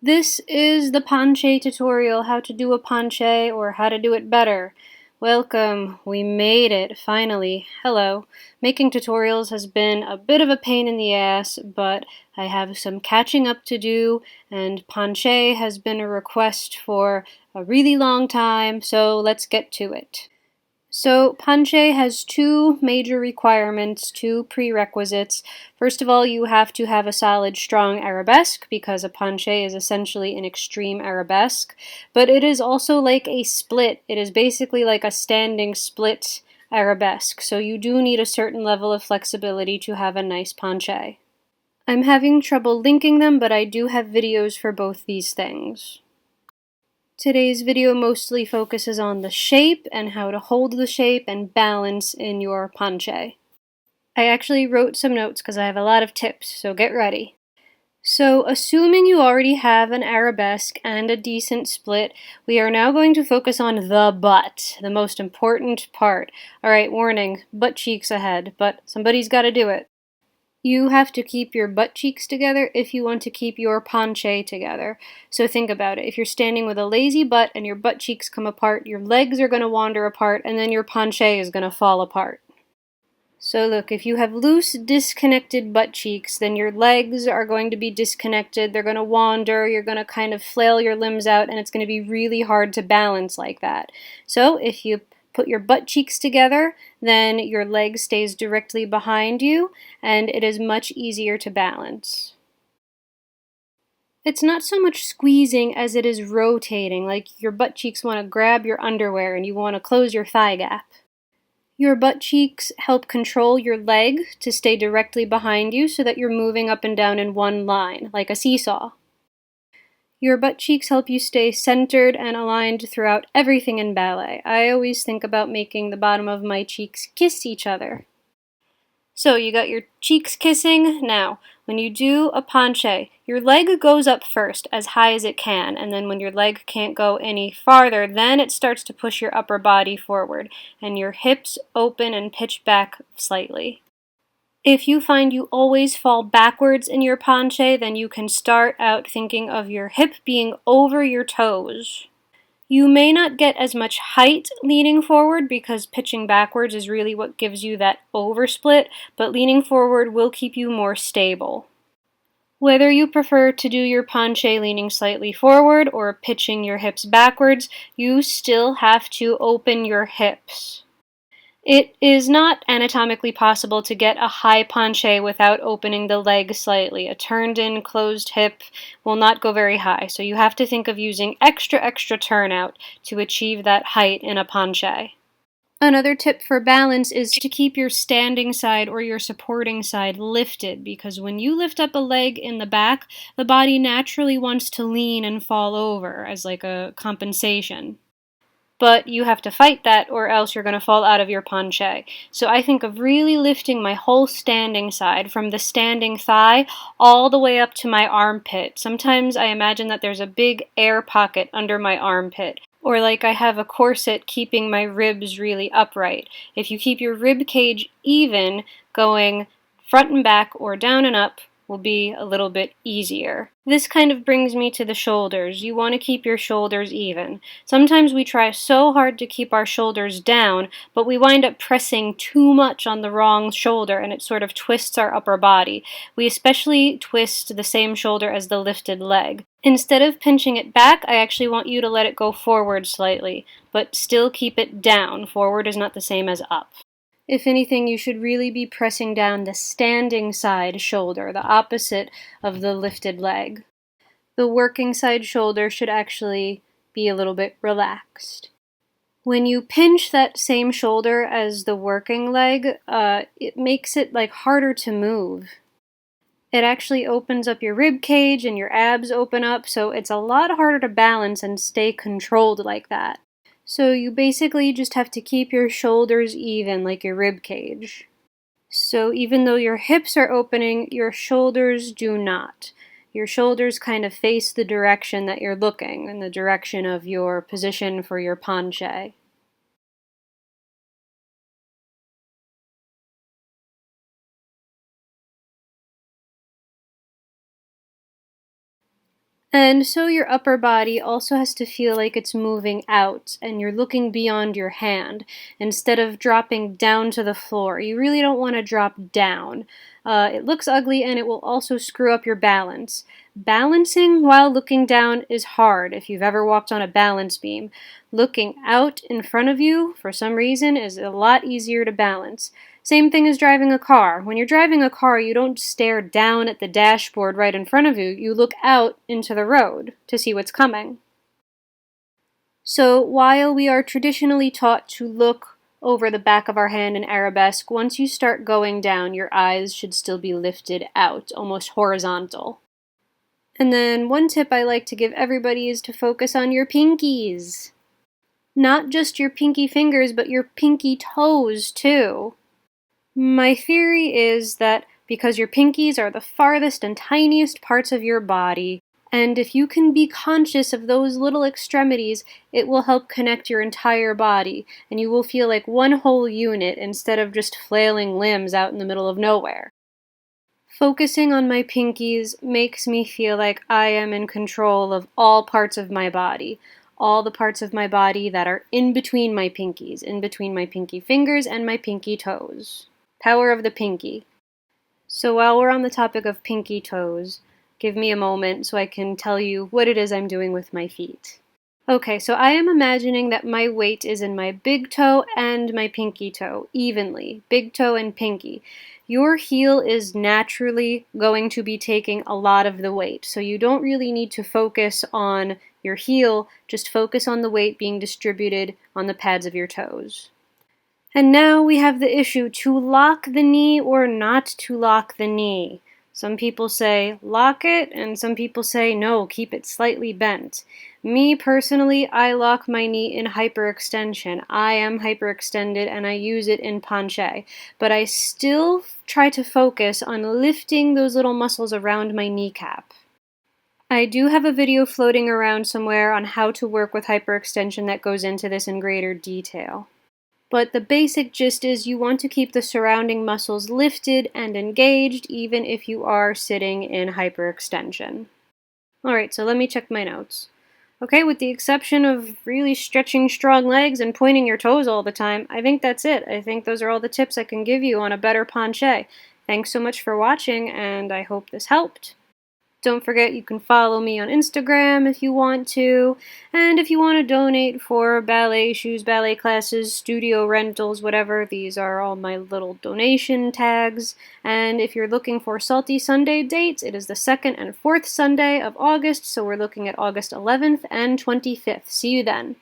This is the Penché tutorial, how to do a penché or how to do it better. Welcome, we made it, finally. Hello. Making tutorials has been a bit of a pain in the ass, but I have some catching up to do, and penché has been a request for a really long time, so let's get to it. So penché has two major requirements, two prerequisites. First of all, you have to have a solid, strong arabesque because a penché is essentially an extreme arabesque. But it is also like a split. It is basically like a standing split arabesque. So you do need a certain level of flexibility to have a nice penché. I'm having trouble linking them, but I do have videos for both these things. Today's video mostly focuses on the shape and how to hold the shape and balance in your penché. I actually wrote some notes because I have a lot of tips, so get ready. So, assuming you already have an arabesque and a decent split, we are now going to focus on the butt, the most important part. Alright, warning, butt cheeks ahead, but somebody's got to do it. You have to keep your butt cheeks together if you want to keep your penché together. So think about it. If you're standing with a lazy butt and your butt cheeks come apart, your legs are going to wander apart and then your penché is going to fall apart. So look, if you have loose, disconnected butt cheeks, then your legs are going to be disconnected, they're going to wander, you're going to kind of flail your limbs out, and it's going to be really hard to balance like that. So if you put your butt cheeks together, then your leg stays directly behind you, and it is much easier to balance. It's not so much squeezing as it is rotating, like your butt cheeks want to grab your underwear and you want to close your thigh gap. Your butt cheeks help control your leg to stay directly behind you so that you're moving up and down in one line, like a seesaw. Your butt cheeks help you stay centered and aligned throughout everything in ballet. I always think about making the bottom of my cheeks kiss each other. So you got your cheeks kissing. Now, when you do a penché, your leg goes up first, as high as it can, and then when your leg can't go any farther, then it starts to push your upper body forward, and your hips open and pitch back slightly. If you find you always fall backwards in your penché, then you can start out thinking of your hip being over your toes. You may not get as much height leaning forward because pitching backwards is really what gives you that oversplit, but leaning forward will keep you more stable. Whether you prefer to do your penché leaning slightly forward or pitching your hips backwards, you still have to open your hips. It is not anatomically possible to get a high penché without opening the leg slightly. A turned-in, closed hip will not go very high, so you have to think of using extra turnout to achieve that height in a penché. Another tip for balance is to keep your standing side or your supporting side lifted, because when you lift up a leg in the back, the body naturally wants to lean and fall over as like a compensation. But you have to fight that or else you're going to fall out of your penché. So I think of really lifting my whole standing side from the standing thigh all the way up to my armpit. Sometimes I imagine that there's a big air pocket under my armpit, or like I have a corset keeping my ribs really upright. If you keep your rib cage even, going front and back or down and up will be a little bit easier. This kind of brings me to the shoulders. You want to keep your shoulders even. Sometimes we try so hard to keep our shoulders down, but we wind up pressing too much on the wrong shoulder and it sort of twists our upper body. We especially twist the same shoulder as the lifted leg. Instead of pinching it back, I actually want you to let it go forward slightly, but still keep it down. Forward is not the same as up. If anything, you should really be pressing down the standing side shoulder, the opposite of the lifted leg. The working side shoulder should actually be a little bit relaxed. When you pinch that same shoulder as the working leg, it makes it like harder to move. It actually opens up your rib cage and your abs open up, so it's a lot harder to balance and stay controlled like that. So you basically just have to keep your shoulders even, like your rib cage. So even though your hips are opening, your shoulders do not. Your shoulders kind of face the direction that you're looking, in the direction of your position for your penché. And so your upper body also has to feel like it's moving out and you're looking beyond your hand instead of dropping down to the floor. You really don't want to drop down. It looks ugly and it will also screw up your balance. Balancing while looking down is hard if you've ever walked on a balance beam. Looking out in front of you, for some reason, is a lot easier to balance. Same thing as driving a car. When you're driving a car, you don't stare down at the dashboard right in front of you. You look out into the road to see what's coming. So while we are traditionally taught to look over the back of our hand in arabesque, once you start going down, your eyes should still be lifted out, almost horizontal. And then one tip I like to give everybody is to focus on your pinkies. Not just your pinky fingers, but your pinky toes too. My theory is that because your pinkies are the farthest and tiniest parts of your body, and if you can be conscious of those little extremities, it will help connect your entire body, and you will feel like one whole unit instead of just flailing limbs out in the middle of nowhere. Focusing on my pinkies makes me feel like I am in control of all parts of my body. All the parts of my body that are in between my pinkies, in between my pinky fingers and my pinky toes. Power of the pinky. So while we're on the topic of pinky toes, give me a moment so I can tell you what it is I'm doing with my feet. Okay, so I am imagining that my weight is in my big toe and my pinky toe, evenly. Big toe and pinky. Your heel is naturally going to be taking a lot of the weight, so you don't really need to focus on your heel, just focus on the weight being distributed on the pads of your toes. And now we have the issue to lock the knee or not to lock the knee. Some people say lock it, and some people say no, keep it slightly bent. Me personally, I lock my knee in hyperextension. I am hyperextended and I use it in penché, but I still try to focus on lifting those little muscles around my kneecap. I do have a video floating around somewhere on how to work with hyperextension that goes into this in greater detail. But the basic gist is you want to keep the surrounding muscles lifted and engaged even if you are sitting in hyperextension. Alright, so let me check my notes. Okay, with the exception of really stretching strong legs and pointing your toes all the time, I think that's it. I think those are all the tips I can give you on a better penché. Thanks so much for watching, and I hope this helped. Don't forget you can follow me on Instagram if you want to, and if you want to donate for ballet shoes, ballet classes, studio rentals, whatever, these are all my little donation tags. And if you're looking for Salty Sunday dates, it is the 2nd and 4th Sunday of August, so we're looking at August 11th and 25th. See you then.